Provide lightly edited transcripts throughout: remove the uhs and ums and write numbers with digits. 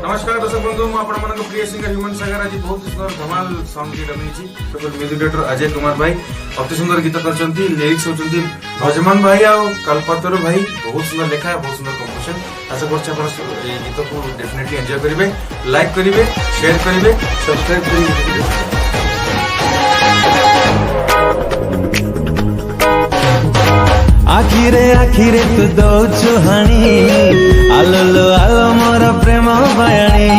नमस्कार दर्शक बंधु मुझे प्रिय सिंगर ह्यूमन सागर आज बहुत सुंदर धमाल सॉन्ग की बनी म्यूजिक डायरेक्टर अजय कुमार भाई अति सुंदर गीत कर लिरिक्स होती भजमान भाई आ कल्पतर भाई बहुत सुंदर लेखा बहुत सुंदर कंपोजिशन आशा कर गीत को डेफिनेटली एंजॉय करेंगे लाइक करेंगे शेयर करेंगे सब्सक्राइब करेंगे। आखिरे तू दौचु हाणी आलो आलो मोर प्रेम बयाणी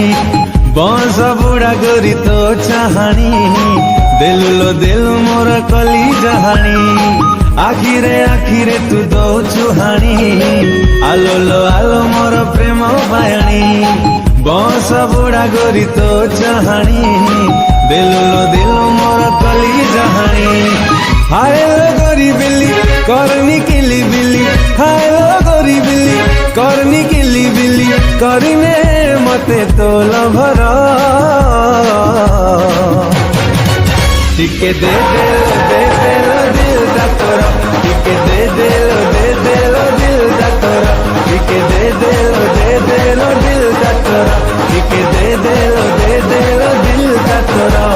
बंश बुढ़ा गोरी तो चाहाणी देलु मोर कली जहानी आखिरे तू दौचु हाणी आलो मोर प्रेम बयाणी बंश बुढ़ा गोरी तो चाहाणी देलु मोर कली जहानी हाय गोरी बिल्ली करनी किली बिल्ली हाय गोरी बिल्ली करनी किली बिल्ली करने मते तो लभर टिके दे दिल दा तोरा टिके दे दिल दा तोरा टिके दे दिल दा तोरा टिके दे दिल दा तोरा।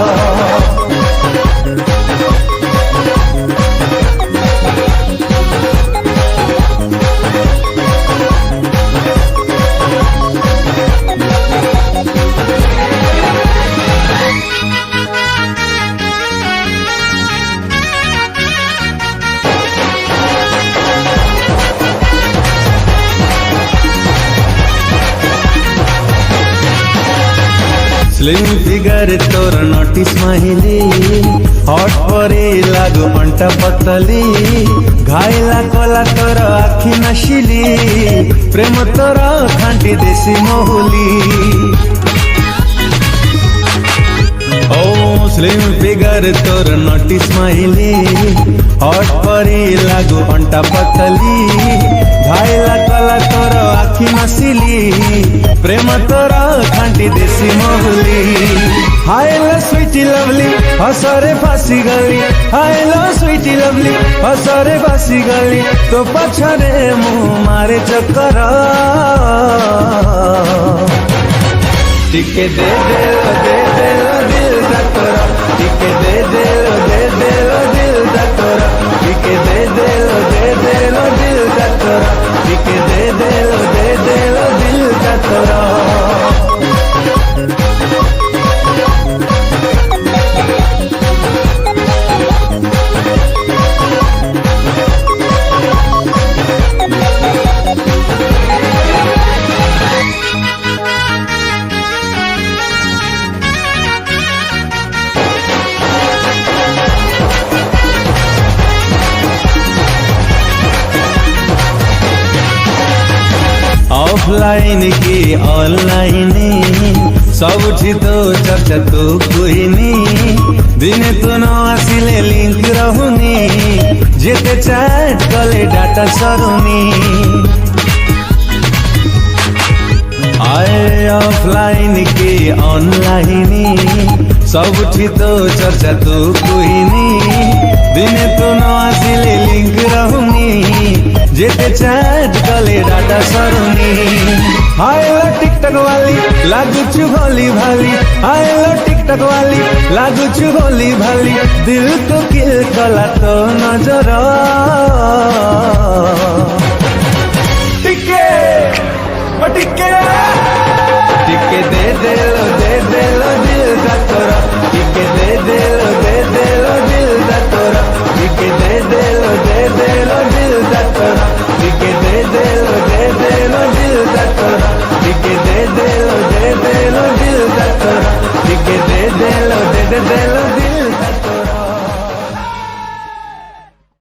स्लिम फिगर तोर नोटी स्माइली हॉट परी लागू अंटा पतली घायला कोला तोर आखी नशिली प्रेम तोर खांटी देसी मोहुली ओ स्लिम फिगर तोर नोटी स्माइली हॉट परी लागू अंटा पतली घायला कोला तोर आखी नशिली प्रेम तोरा खांटी देसी मोहली हाय लो स्वीटी लवली हसरे फासी गली हाय लो स्वीटी लवली हसरे फासी गली तो पछरे मुँह मारे चक्कर टिके दे दिल दा तोरा टिके दे दिल दा तोरा टिके दे दिल दा तोरा टिके दे दिल दा तोरा। ऑफलाइन की ऑनलाइन सबुठी तो चर्चा तो कोई दिने तो न आसिले लिंक रहुनी जेते चैट कले डाटा सरुनी आए ऑफलाइन की ऑनलाइन सबुठी तो चर्चा तो कोई दिने तो न आसिले लिंक रहुनी जेते चैट कले डाटा सरुनी हाय लो टिकटक वाली लागू छु भोली भाली हाय लो टिकटक वाली लागू छु भोली भाली दिल को किल कला तो नजर टिके टिके टिके दे दिल दा तोरा टिके दे दिल दा तोरा टिके दे दिल दा तोरा टिके दे दिल दा तोरा टिके दे दिल दा तोरा टिके दे दिल